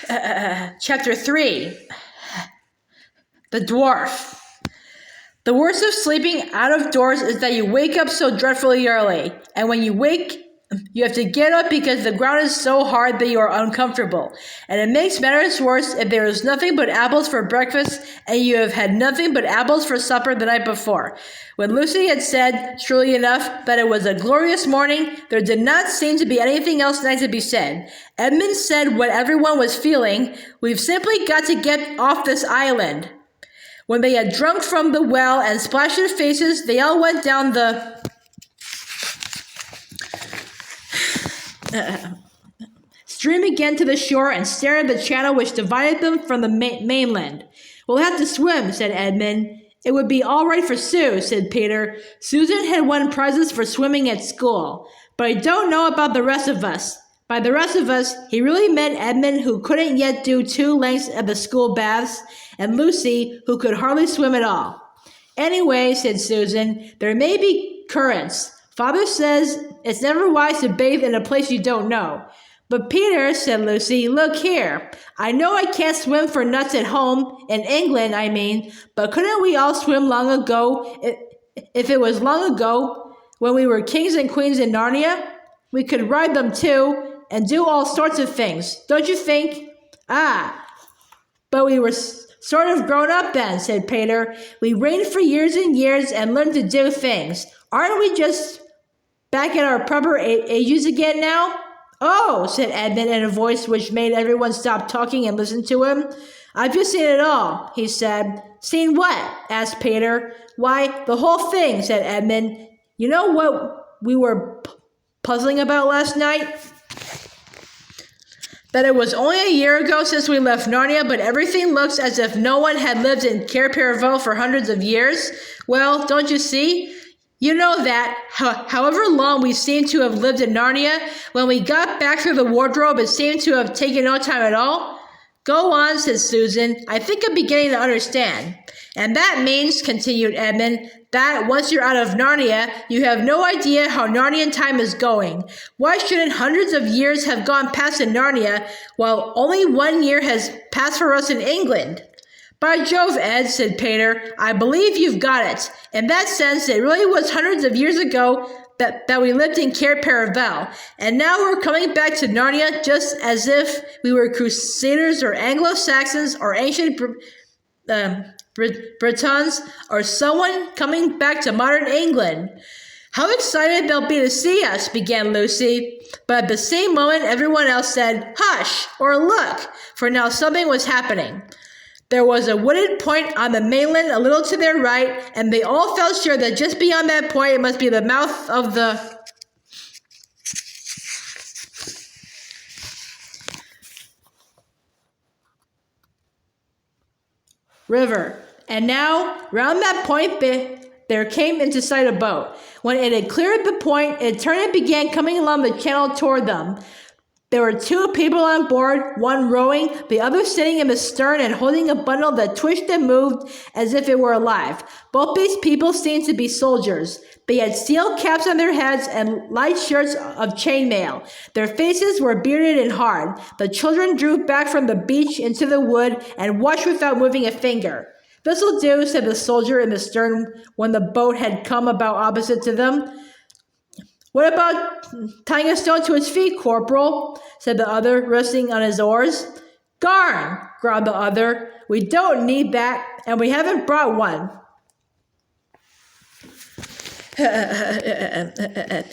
Chapter 3. The Dwarf. The worst of sleeping out of doors is that you wake up so dreadfully early, and when you wake, you have to get up because the ground is so hard that you are uncomfortable. And it makes matters worse if there is nothing but apples for breakfast and you have had nothing but apples for supper the night before. When Lucy had said, truly enough, that it was a glorious morning, there did not seem to be anything else nice to be said. Edmund said what everyone was feeling, we've simply got to get off this island. When they had drunk from the well and splashed their faces, they all went down the stream again to the shore and stared at the channel which divided them from the mainland. We'll have to swim, said Edmund. It would be all right for Sue, said Peter. Susan had won prizes for swimming at school. But I don't know about the rest of us. By the rest of us, he really meant Edmund, who couldn't yet do 2 lengths of the school baths, and Lucy, who could hardly swim at all. Anyway, said Susan, there may be currents. Father says it's never wise to bathe in a place you don't know. But Peter, said Lucy, look here. I know I can't swim for nuts at home, in England, I mean, but couldn't we all swim long ago, if it was long ago, when we were kings and queens in Narnia? We could ride them too, and do all sorts of things, don't you think? But we were sort of grown up then, said Peter. We reigned for years and years and learned to do things. Aren't we just back at our proper ages again now? Oh, said Edmund in a voice which made everyone stop talking and listen to him. I've just seen it all, he said. Seen what? Asked Peter. Why, the whole thing, said Edmund. You know what we were puzzling about last night? That it was only a year ago since we left Narnia, but everything looks as if no one had lived in Cair Paravel for hundreds of years. Well, don't you see? You know that, however long we seem to have lived in Narnia, when we got back through the wardrobe, it seemed to have taken no time at all. Go on, said Susan. I think I'm beginning to understand. And that means, continued Edmund, that once you're out of Narnia, you have no idea how Narnian time is going. Why shouldn't hundreds of years have gone past in Narnia, while only 1 year has passed for us in England? By Jove, Ed, said Peter, I believe you've got it. In that sense, it really was hundreds of years ago that we lived in Cair Paravel, and now we're coming back to Narnia just as if we were Crusaders or Anglo-Saxons or ancient Britons or someone coming back to modern England. How excited they'll be to see us, began Lucy, but at the same moment everyone else said, hush, or look, for now something was happening. There was a wooded point on the mainland a little to their right, and they all felt sure that just beyond that point it must be the mouth of the river. And now, round that point there came into sight a boat. When it had cleared the point, it turned and began coming along the channel toward them. There were 2 people on board, one rowing, the other sitting in the stern and holding a bundle that twitched and moved as if it were alive. Both these people seemed to be soldiers. They had steel caps on their heads and light shirts of chainmail. Their faces were bearded and hard. The children drew back from the beach into the wood and watched without moving a finger. This'll do, said the soldier in the stern when the boat had come about opposite to them. What about tying a stone to his feet, Corporal? Said the other, resting on his oars. Garn, growled the other. We don't need that, and we haven't brought one.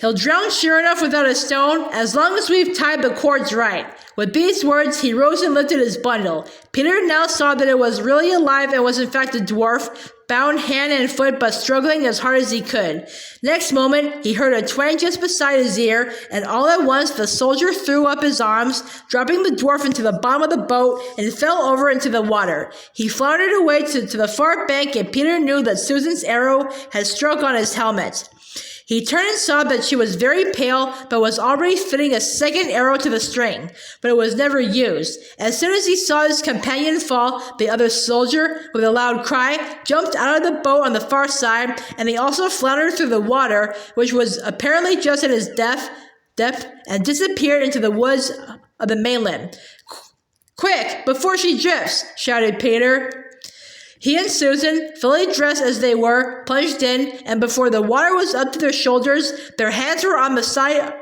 He'll drown sure enough without a stone, as long as we've tied the cords right. With these words, he rose and lifted his bundle. Peter now saw that it was really alive and was in fact a dwarf, bound hand and foot but struggling as hard as he could. Next moment, he heard a twang just beside his ear, and all at once the soldier threw up his arms, dropping the dwarf into the bottom of the boat and fell over into the water. He floundered away to the far bank, and Peter knew that Susan's arrow had struck on his helmet. He turned and saw that she was very pale, but was already fitting a second arrow to the string, but it was never used. As soon as he saw his companion fall, the other soldier, with a loud cry, jumped out of the boat on the far side, and he also floundered through the water, which was apparently just at his depth, and disappeared into the woods of the mainland. Quick, before she drifts, shouted Peter. He and Susan, fully dressed as they were, plunged in, and before the water was up to their shoulders, their hands were on the side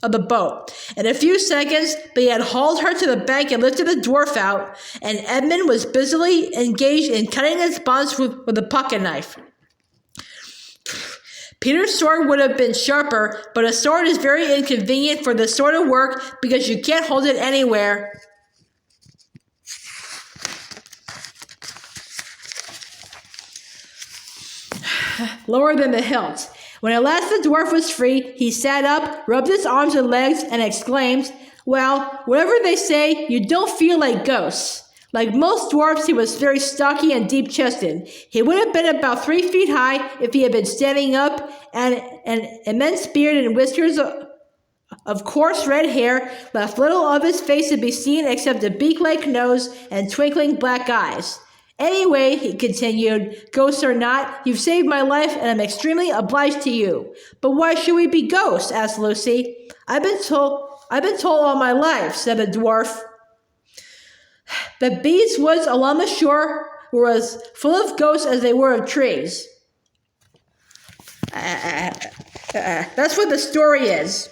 of the boat. In a few seconds, they had hauled her to the bank and lifted the dwarf out, and Edmund was busily engaged in cutting its bonds with a pocket knife. Peter's sword would have been sharper, but a sword is very inconvenient for this sort of work because you can't hold it anywhere. Lower than the hilt. When at last the dwarf was free, he sat up, rubbed his arms and legs, and exclaimed, "Well, whatever they say, you don't feel like ghosts." Like most dwarfs, he was very stocky and deep-chested. He would have been about 3 feet high if he had been standing up, and an immense beard and whiskers of coarse red hair left little of his face to be seen except a beak-like nose and twinkling black eyes. "Anyway," he continued, "ghosts or not, you've saved my life and I'm extremely obliged to you." "But why should we be ghosts?" asked Lucy. I've been told all my life," said the dwarf, "that these woods along the shore were as full of ghosts as they were of trees." That's what the story is.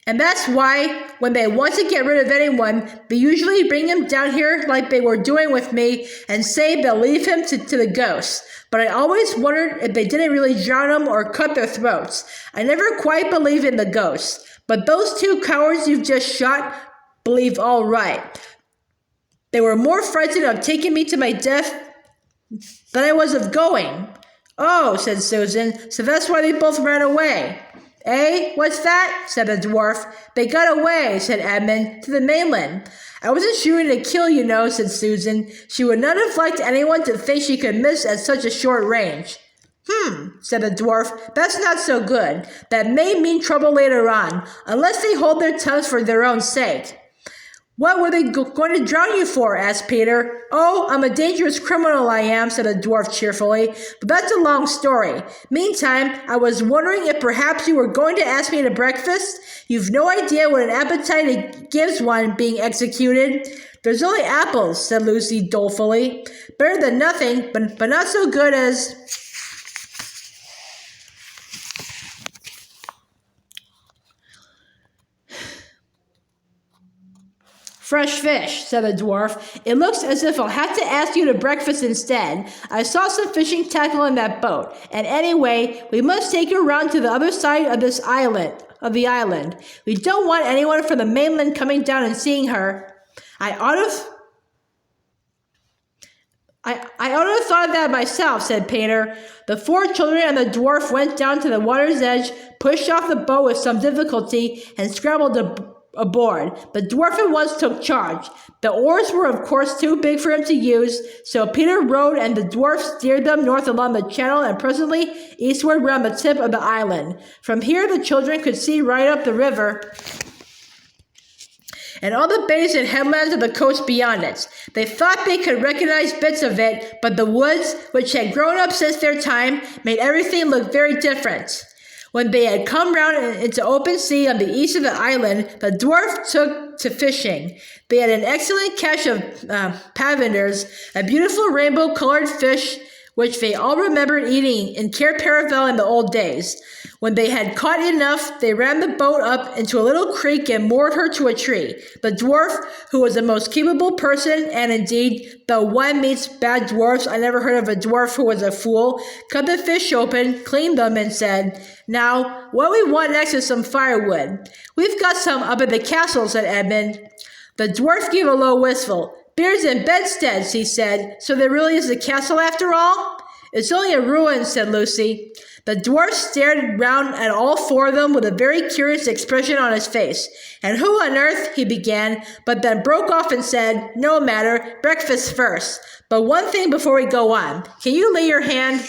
And that's why, when they want to get rid of anyone, they usually bring him down here like they were doing with me and say they'll leave him to the ghosts. But I always wondered if they didn't really drown him or cut their throats. I never quite believed in the ghosts. But those 2 cowards you've just shot believe all right. They were more frightened of taking me to my death than I was of going. "Oh," said Susan, "so that's why they both ran away." "Eh? What's that?" said the dwarf. "They got away," said Edmund, "to the mainland." "I wasn't shooting to kill, you know," said Susan. She would not have liked anyone to think she could miss at such a short range. Said the dwarf. "That's not so good. That may mean trouble later on, unless they hold their tongues for their own sake." "What were they going to drown you for?" asked Peter. "Oh, I'm a dangerous criminal, I am," said the dwarf cheerfully. "But that's a long story. Meantime, I was wondering if perhaps you were going to ask me to breakfast? You've no idea what an appetite it gives one being executed." "There's only apples," said Lucy dolefully. "Better than nothing, but not so good as..." "Fresh fish," said the dwarf. "It looks as if I'll have to ask you to breakfast instead. I saw some fishing tackle in that boat, and anyway, we must take her round to the other side of the island. We don't want anyone from the mainland coming down and seeing her." I ought to have thought of that myself," said Peter. The 4 children and the dwarf went down to the water's edge, pushed off the boat with some difficulty, and scrambled aboard. The dwarf at once took charge. The oars were of course too big for him to use, so Peter rowed and the dwarf steered them north along the channel and presently eastward round the tip of the island. From here the children could see right up the river and all the bays and headlands of the coast beyond it. They thought they could recognize bits of it, but the woods, which had grown up since their time, made everything look very different. When they had come round into open sea on the east of the island, the dwarf took to fishing. They had an excellent catch of pavenders, a beautiful rainbow-colored fish, which they all remembered eating in Cair Paravel in the old days. When they had caught enough, they ran the boat up into a little creek and moored her to a tree. The dwarf, who was a most capable person, and indeed, though one meets bad dwarfs, I never heard of a dwarf who was a fool, cut the fish open, cleaned them, and said, "Now, what we want next is some firewood." "We've got some up at the castle," said Edmund. The dwarf gave a low whistle. "Beers and bedsteads," he said. "So there really is a castle after all?" "It's only a ruin," said Lucy. The dwarf stared round at all 4 of them with a very curious expression on his face. "And who on earth," he began, but then broke off and said, "No matter, breakfast first. But one thing before we go on. Can you lay your hand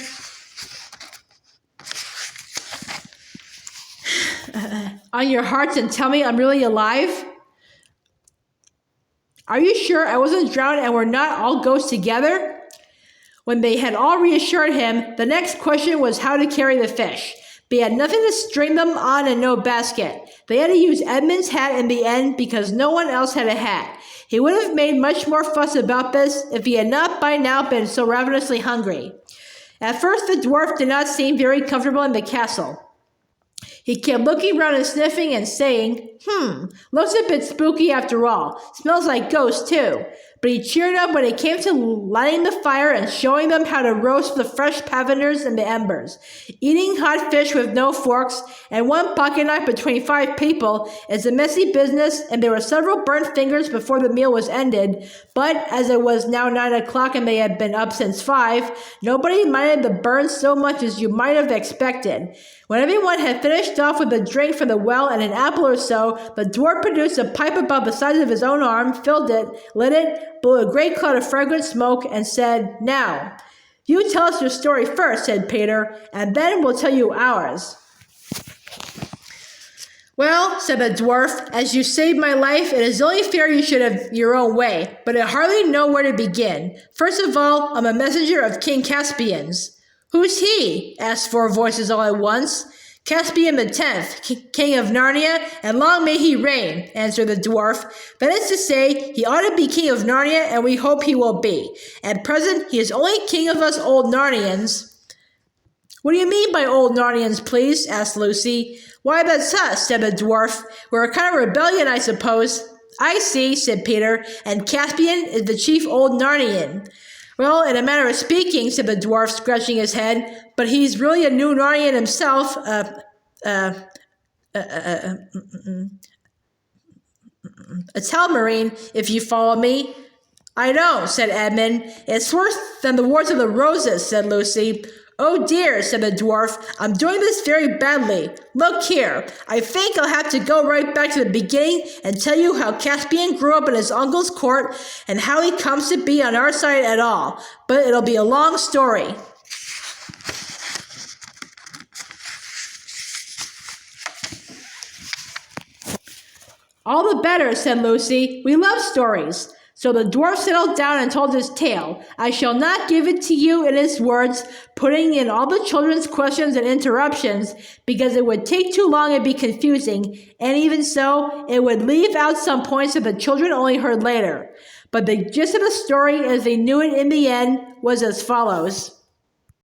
on your hearts and tell me I'm really alive? Are you sure I wasn't drowned and we're not all ghosts together?" When they had all reassured him, the next question was how to carry the fish. but he had nothing to string them on and no basket. They had to use Edmund's hat in the end because no one else had a hat. He would have made much more fuss about this if he had not by now been so ravenously hungry. At first, the dwarf did not seem very comfortable in the castle. He kept looking around and sniffing and saying, looks a bit spooky after all. Smells like ghosts, too. But he cheered up when it came to lighting the fire and showing them how to roast the fresh pavenders in the embers. Eating hot fish with no forks and one pocket knife between 5 people is a messy business, and there were several burnt fingers before the meal was ended. But as it was now 9 o'clock and they had been up since 5, nobody minded the burns so much as you might have expected. When everyone had finished off with a drink from the well and an apple or so, the dwarf produced a pipe about the size of his own arm, filled it, lit it, blew a great cloud of fragrant smoke, and said, "Now, you tell us your story first," said Peter, "and then we'll tell you ours." "Well," said the dwarf, "as you saved my life, it is only fair you should have your own way, but I hardly know where to begin. First of all, I'm a messenger of King Caspian's." "Who's he?" asked 4 voices all at once. "Caspian the 10th, king of Narnia, and long may he reign," answered the dwarf. "That is to say, he ought to be king of Narnia, and we hope he will be. At present, he is only king of us old Narnians." "What do you mean by old Narnians, please?" asked Lucy. "Why, that's us," said the dwarf. "We're a kind of rebellion, I suppose." "I see," said Peter, "and Caspian is the chief old Narnian." "Well, in a manner of speaking," said the dwarf, scratching his head, "but he's really a new Narnian himself, a Telmarine, if you follow me." "I don't," said Edmund. "It's worse than the Wars of the Roses," said Lucy. "Oh dear," said the dwarf, "I'm doing this very badly. Look here, I think I'll have to go right back to the beginning and tell you how Caspian grew up in his uncle's court and how he comes to be on our side at all. But it'll be a long story." "All the better," said Lucy. "We love stories." So the dwarf settled down and told his tale. I shall not give it to you in his words, putting in all the children's questions and interruptions, because it would take too long and be confusing, and even so, it would leave out some points that the children only heard later. But the gist of the story, as they knew it in the end, was as follows.